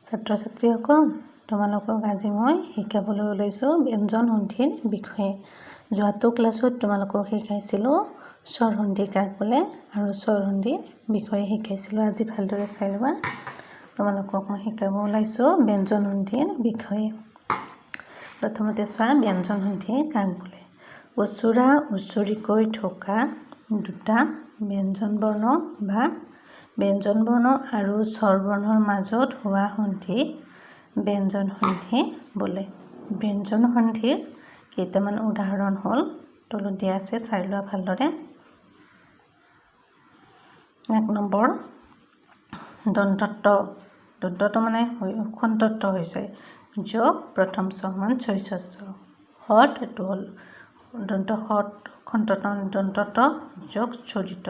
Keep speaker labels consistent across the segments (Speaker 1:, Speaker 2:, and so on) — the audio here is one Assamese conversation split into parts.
Speaker 1: ছাত্ৰ ছাত্ৰীসকল, তোমালোকক আজি মই শিকাবলৈ ওলাইছোঁ ব্যঞ্জন সন্ধিৰ বিষয়ে। যোৱাটো ক্লাছত তোমালোকক শিকাইছিলোঁ স্বৰ সন্ধি কাক বোলে আৰু স্বৰ সন্ধিৰ বিষয়ে শিকাইছিলোঁ। আজি ভালদৰে চাই ল'বা। তোমালোকক মই শিকাব ওলাইছোঁ ব্যঞ্জন সন্ধিৰ বিষয়ে। প্ৰথমতে চোৱা, ব্যঞ্জন সন্ধি কাক বোলে? ওচৰা ওচৰিকৈ থকা দুটা ব্যঞ্জন বৰ্ণ বা ব্যঞ্জন বৰ্ণ আৰু স্বৰ বৰ্ণৰ মাজত হোৱা সন্ধি ব্যঞ্জন সন্ধি বোলে। ব্যঞ্জন সন্ধিৰ কেইটামান উদাহৰণ হ'ল তলত দিয়া আছে, চাই লোৱা ভালদৰে। 1 নম্বৰ দন্তত্ব। দন্তত্ব মানে খন্তত্ব হৈ যায়। যোগ প্ৰথম চ সমান চৈচস্য। হত এইটো হ'ল দন্ত হত খন্তত্ব দন্তত্ব যোগ চৰিত।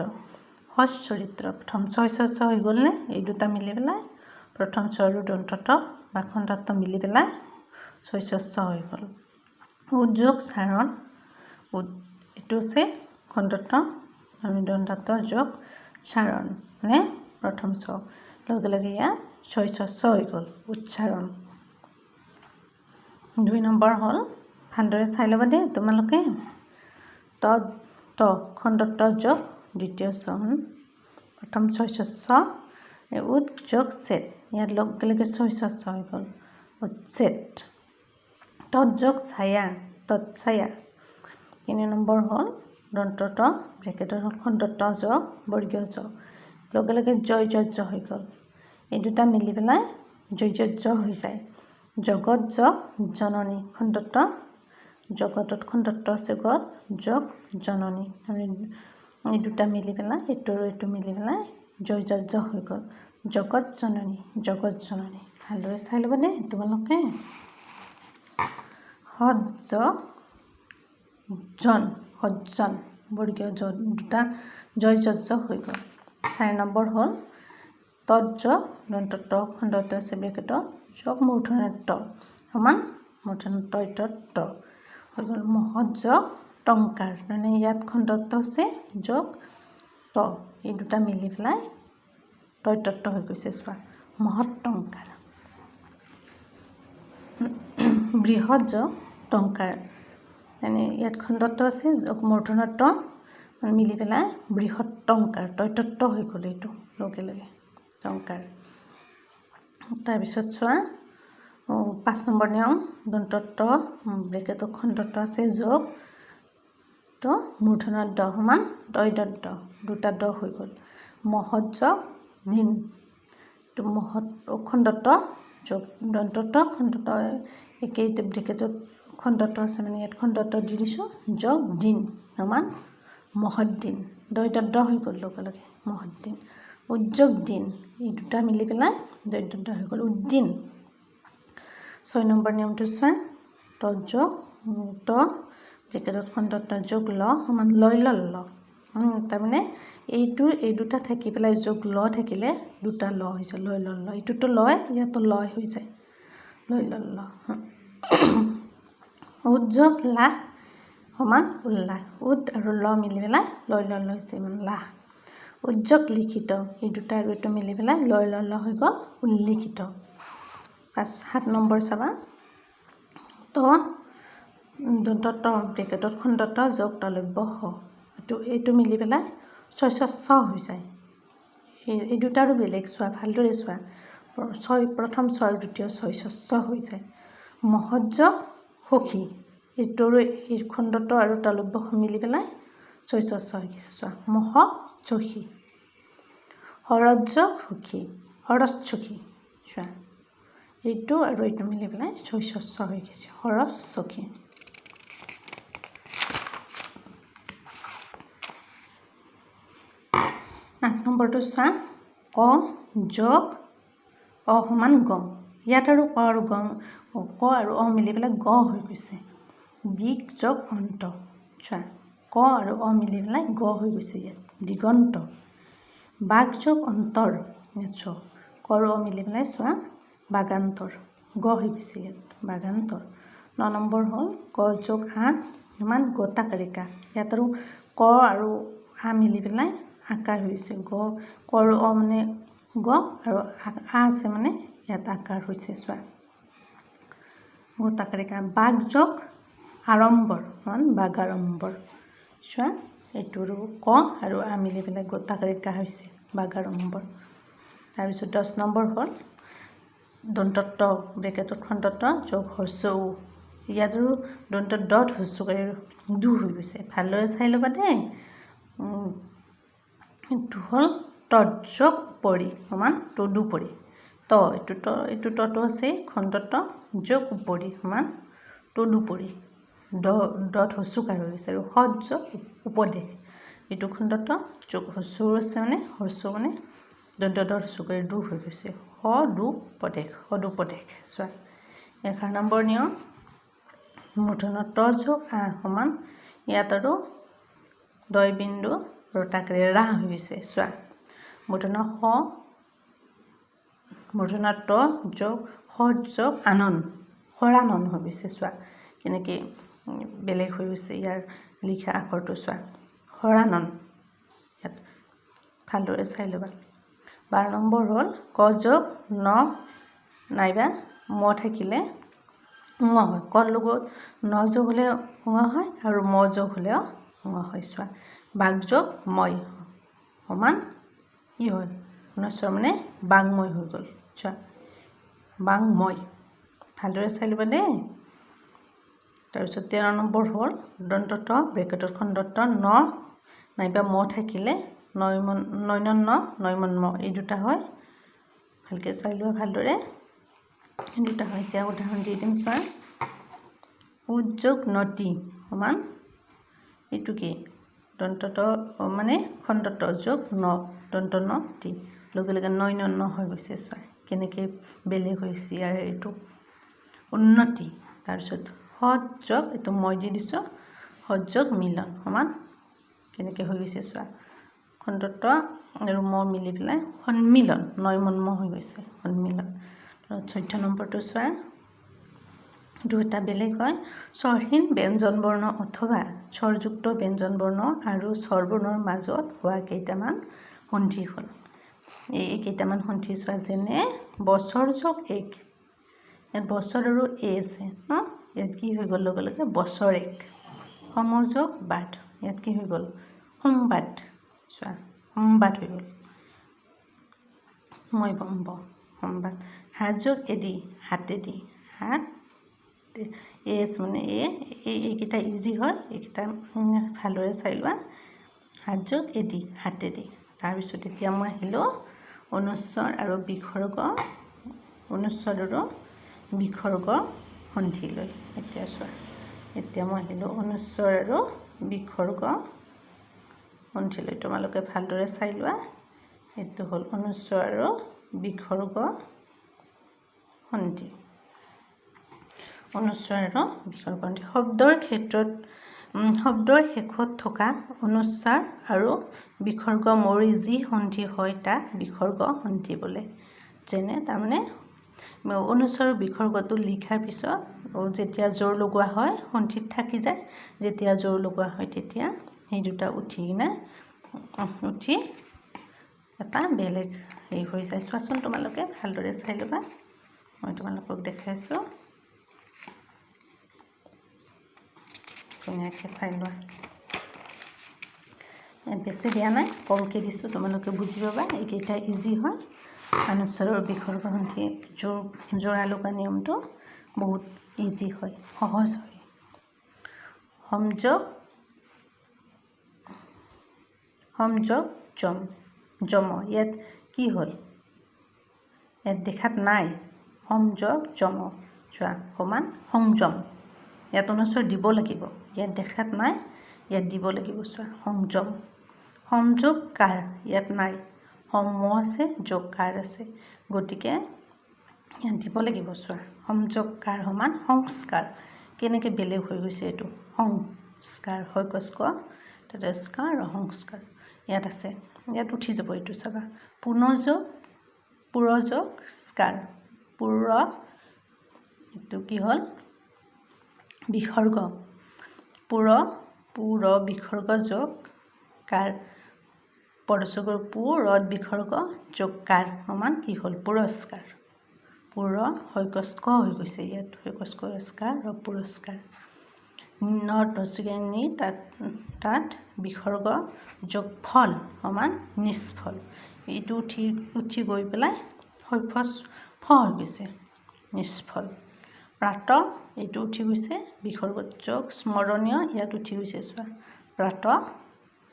Speaker 1: হচ চৰিত্ৰ প্ৰথম চৈচস্য হৈ গ'লনে? এই দুটা মিলি পেলাই প্ৰথম চ আৰু দন্তত্ব বা খন্তত্ব মিলি পেলাই চৈচস্য হৈ গ'ল। উদ্যোগ চাৰণ। এইটো হৈছে খন্তত্ব আৰু দন্তত্ব যোগ চাৰণ, মানে প্ৰথম চ লগে লগে ইয়াত চৈচস্য হৈ গ'ল, উচ্চাৰণ। 2 নম্বৰ হ'ল, ভালদৰে চাই ল'বা দেই তোমালোকে। ত খন্তত্ব যোগ দ্বিতীয় চ প্ৰথম চৈচস্য, উদ যোগ চেত, ইয়াত লগে লগে চৈচস্য হৈ গ'ল, উচ্ছেদ। তৎ যোগ ছায়া, তৎছায়া। 3 নম্বৰ হ'ল দন্তত্ব ব্ৰেকেটৰ হ'ল খন্তত্ব যোগ বৰ্গীয় জ, লগে লগে জয়যজ্য হৈ গ'ল। এই দুটা মিলি পেলাই জয়যজ্য হৈ যায়। জগত যোগ জননী খন্তত্ব, জগতত খন্তত্ব আছে গত যোগ জননী, এই দুটা মিলি পেলাই এইটো আৰু এইটো মিলি পেলাই জয়যজ্য হৈ গ'ল। জগত জননী, জগত জননী। ভালদৰে চাই ল'বা দেই তোমালোকে। সৎ জন, সজ্জন বৰ্গীয় জ, দুটা জয়যজ্য হৈ গ'ল। 4 নম্বৰ হ'ল তৎ যোগ দন্তত্ব খন্তত্ব আছে ব্ৰেকেটত যোগ মূৰ্ধন্য ত সমান মূৰ্ধন্য ত হৈ গ'ল। মহৎ যোগ টংকাৰ, মানে ইয়াত খন্তত্ব আছে যোগ ত, এই দুটা মিলি পেলাই তৈতত্ব হৈ গৈছে। চোৱা, মহৎ টংকাৰ। বৃহৎ যোগ টংকাৰ, মানে ইয়াত খন্তত্ব আছে যোগ মূৰ্ধন্য ত মিলি পেলাই বৃহৎ টংকাৰ, তৈতত্ব হৈ গ'ল এইটো লগে লগে টংকাৰ। তাৰপিছত চোৱা 5 নম্বৰ নিয়ম, দন্তত্ব ব্ৰেকেটত খন্তত্ব আছে যোগ ত মূৰ্ধন্য দ সমান দৈদত্ত, দুটা দ হৈ গ'ল। মহৎ যোগ দিন, এইটো মহৎ খন্তত্ব যোগ দন্তত্ব খন্তত্ব একেই ব্ৰেকেটত খন্তত্ব আছে, মানে ইয়াত খন্তত্ব দি দিছোঁ যোগ দিন সমান মহৎ দিন, দৈদত্ত হৈ গ'ল লগে লগে মহৎ দিন। উদ্যোগ দিন, এই দুটা মিলি পেলাই দৈদত্ত হৈ গ'ল উদ্দিন। 6 নম্বৰ নিয়মটো চোৱা, তৎ যোগ ত ব্ৰেকেটত খন্তত্ব যোগ ল সমান লৈ ল। তাৰমানে এই দুটা থাকি পেলাই যোগ ল থাকিলে দুটা ল হৈ যায়, লৈ ল। এইটোতো লয়, ইয়াতো লয় হৈ যায়, লৈ ল। উদ্যোগ লাহ সমান উল্লাস, উদ আৰু ল মিলি পেলাই লৈ ল হৈছে মানে লাহ। উদ্যোগ লিখিত, এই দুটা আৰু এইটো মিলি পেলাই লৈ ল হৈ গ'ল উল্লিখিত। 7 নম্বৰ চাবা, ত দন্তত্ব ব্ৰেকেটত খন্তত্ব যোগ তালব্য হ, এইটো মিলি পেলাই চৈচস্য হৈ যায়। এই দুটা আৰু বেলেগ, চোৱা ভালদৰে চোৱা, প্ৰথম ছয় দ্বিতীয় চৈচস্য হৈ যায়। মহৎ যোগ সখী, এইটো আৰু এই খন্তত্ব আৰু তালব্য মিলি পেলাই চৈচস্য হৈ গৈছে। চোৱা মহ চখী। শৰৎ যোগ সখী, শৰৎ সখী। চোৱা এইটো আৰু এইটো মিলি পেলাই চৈচস্য হৈ গৈছে, শৰৎ সখী। 8 নম্বৰটো চোৱা, ক যোগ অ সমান গ, ইয়াত আৰু ক আৰু অ মিলি পেলাই গ হৈ গৈছে। দিক যোগ অন্ত, চোৱা ক আৰু অ মিলি পেলাই গ হৈ গৈছে ইয়াত দিগন্ত। বাঘ যোগ অন্তৰ, ইয়াত ক আৰু অ মিলি পেলাই চোৱা বাগান্তৰ, গ হৈ গৈছে ইয়াত বাগান্তৰ। 9 নম্বৰ হ'ল ক যোগ আ সমান গতাকাৰিকা, ইয়াত আৰু ক আৰু আ মিলি পেলাই আকাৰ হৈছে ক আৰু অ মানে গ আৰু আ আছে মানে ইয়াত আকাৰ হৈছে চোৱা গোটাকাৰিকা বাঘ যোগ আড়ম্বৰ সমান বাগাড়ম্বৰ চোৱা এইটোৰো ক আৰু আ মিলি পেলাই গোটাকাৰিকা হৈছে বাগাড়ম্বৰ। তাৰপিছত 10 নম্বৰ হ'ল দন্তত্ব ব্ৰেকেটত খণ্ডত্ব যোগ হস্ৰ উ ইয়াতো দন্ত ডট হস্ৰকাৰী দু হৈ গৈছে ভালদৰে চাই ল'বা দেই। এইটো হ'ল তৎ যোগ উপৰি সমান তদুপৰি ত এইটো তটো আছে খণ্ডত্ব যোগ উপৰি সমান তদুপৰি ডট হস্ৰকাৰ হৈ গৈছে আৰু সৎ যোগ উপদেশ এইটো খণ্ডত্ব যোগ হস্ৰ আছে মানে হস্ৰ মানে দন্ত ডট হস্ৰকাৰী দু হৈ গৈছে সদুপদেশ চোৱা। 11 নম্বৰ নিয়ম মূৰ্ধন্য ত যোগ আ সমান ইয়াত আৰু দয় বিন্দু ৰতাকাৰে ৰা হৈ গৈছে চোৱা মূৰ্ধন্য ত যোগ স যোগ আনন সৰানন হৈ গৈছে চোৱা কেনেকৈ বেলেগ হৈ গৈছে ইয়াৰ লিখা আখৰটো চোৱা সৰানন ইয়াত ভালদৰে চাই ল'বা। 12 নম্বৰ হ'ল ক যোগ ন নাইবা ম থাকিলে ঙ হয় কৰ লগত ন যোগ হ'লে ঙ হয় আৰু ম যোগ হ'লেও ঙ হয় চোৱা বাঘ যোগ ময় সমান কি হ'ল নশ্বৰ মানে বাংময় হৈ গ'ল চোৱা বাংময় ভালদৰে চাই ল'বা দেই। তাৰপিছত 13 নম্বৰ হ'ল দন্তত্ব ব্ৰেকেটত খণ্ডত্ব ন নাইবা ম থাকিলে নয়ন ন নয়মন ম এই দুটা হয় ভালকৈ চাই লোৱা ভালদৰে এই দুটা হয়। এতিয়া উদাহৰণ দি দিম চোৱা উদ যোগ নতি সমান এইটো কি দন্তত্ব মানে খণ্ডত্ব যোগ ন দন্ত ন টি লগে লগে নয়ন ন হৈ গৈছে চোৱা কেনেকৈ বেলেগ হৈছে ইয়াৰ এইটো উন্নতি। তাৰপিছত সৎ যোগ এইটো মই দি দিছোঁ সৎ যোগ মিলন সমান কেনেকৈ হৈ গৈছে চোৱা খণ্ডত্ব আৰু ম মিলি পেলাই সন্মিলন নয়মন ম হৈ গৈছে সন্মিলন। 14 নম্বৰটো চোৱা এইটো এটা বেলেগ হয় স্বৰহীন ব্যঞ্জন বৰ্ণ অথবা স্বৰযুক্ত ব্যঞ্জন বৰ্ণ আৰু স্বৰবৰ্ণৰ মাজত হোৱা কেইটামান সন্ধি হ'ল এই কেইটামান সন্ধি চোৱা যেনে বছৰ যোগ এক ইয়াত বছৰ আৰু এ আছে ন ইয়াত কি হৈ গ'ল লগে লগে বছৰ এক সমযোগ বাদ ইয়াত কি হৈ গ'ল সম্বাদ চোৱা সম্বাদ হৈ গ'ল মই বম্ব সম্বাদ হাত যোগ এদি হাতেদি হাত এছ মানে এইকেইটা ইজি হয় এইকেইটা ভালদৰে চাই লোৱা হাত যোগ এদি হাতেদি। তাৰপিছত এতিয়া মই আহিলোঁ অনুস্বৰ আৰু বিসৰ্গ সন্ধিলৈ এতিয়া চোৱা এতিয়া মই আহিলোঁ অনুস্বৰ আৰু বিসৰ্গ সন্ধিলৈ তোমালোকে ভালদৰে চাই লোৱা এইটো হ'ল অনুস্বৰ আৰু বিসৰ্গ সন্ধি অনুস্বৰ আৰু বিসৰ্গ সন্ধি শব্দৰ ক্ষেত্ৰত শব্দৰ শেষত থকা অনুস্বাৰ আৰু বিসৰ্গ মৰি যি সন্ধি হয় তাক বিসৰ্গ সন্ধি বোলে। যেনে তাৰমানে অনুস্বৰ বিসৰ্গটো লিখাৰ পিছত যেতিয়া জোৰ লগোৱা হয় সন্ধিত থাকি যায় যেতিয়া জোৰ লগোৱা হয় তেতিয়া সেই দুটা উঠি এটা বেলেগ হেৰি হৈ যায় চোৱাচোন তোমালোকে ভালদৰে চাই ল'বা মই তোমালোকক দেখাইছোঁ ধুনীয়াকৈ চাই লোৱা বেছি দিয়া নাই কমকৈ দিছোঁ তোমালোকে বুজি পাবা এইকেইটা ইজি হয় অনুস্বৰৰ বিসৰ্গ সন্ধি জোৰা লগা নিয়মটো বহুত ইজি হয় সহজ হয়। সংযোগ যম ইয়াত কি হ'ল ইয়াত দেখাত নাই সংযোগ যম চোৱা সমান সংযম ইয়াত অনুস্বৰ দিব লাগিব ইয়াত দেখাত নাই ইয়াত দিব লাগিব চোৱা সংযম। সংযোগ কাৰ ইয়াত নাই সম আছে যোগ কাৰ আছে গতিকে ইয়াত দিব লাগিব চোৱা সংযোগকাৰ সমান সংস্কাৰ কেনেকৈ বেলেগ হৈ গৈছে এইটো সংস্কাৰ হয় কস্ক তাতে স্কাৰ আৰু সংস্কাৰ ইয়াত আছে ইয়াত উঠি যাব এইটো চাবা পুৰযোগ স্কাৰ এইটো কি হ'ল বিসৰ্গ পুৰ বিসৰ্গ যোগ কাৰ পৰযোগৰ পুৰত বিসৰ্গ যোগ কাৰ সমান কি হ'ল পুৰস্কাৰ পুৰ হৈকস্ক হৈ গৈছে ইয়াত হৈকস্কাৰ ৰ পুৰস্কাৰ নি তাত বিসৰ্গ যোগ ফল সমান নিষ্ফল এইটো উঠি গৈ পেলাই হৈফচ ফ হৈ গৈছে নিষ্ফল প্ৰাত এইটো উঠি গৈছে বিসৰ্গ যোগ স্মৰণীয় ইয়াত উঠি গৈছে চোৱা প্ৰাত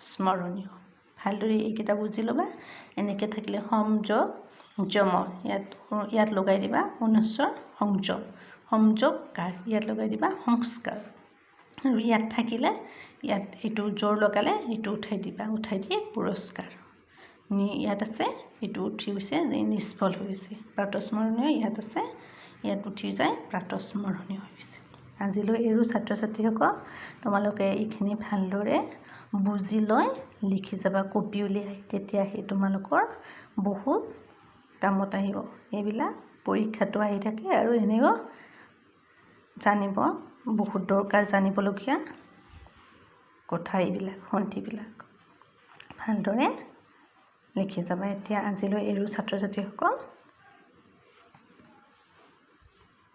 Speaker 1: স্মৰণীয় ভালদৰে এইকেইটা বুজি ল'বা এনেকৈ থাকিলে সংযোগ যম ইয়াত লগাই দিবা অনুস্বৰ সংযোগকাৰ ইয়াত লগাই দিবা সংস্কাৰ আৰু ইয়াত থাকিলে ইয়াত এইটো জোৰ লগালে এইটো উঠাই দিবা উঠাই দিয়ে পুৰস্কাৰ ইয়াত আছে এইটো উঠি গৈছে যে নিষ্ফল হৈ গৈছে প্ৰাতঃস্মৰণীয় ইয়াত আছে ইয়াত উঠি যায় প্ৰাতঃস্মৰণীয় হৈ গৈছে আজিলৈ এৰো ছাত্ৰ ছাত্ৰীসকল তোমালোকে এইখিনি ভালদৰে বুজি লৈ লিখি যাবা কপি উলিয়াই তেতিয়াহে তোমালোকৰ বহুত কামত আহিব এইবিলাক পৰীক্ষাটো আহি থাকে আৰু এনেও জানিব বহুত দৰকাৰ জানিবলগীয়া কথা এইবিলাক সন্ধিবিলাক ভালদৰে লিখি যাবা এতিয়া আজিলৈ এৰো ছাত্ৰ ছাত্ৰীসকল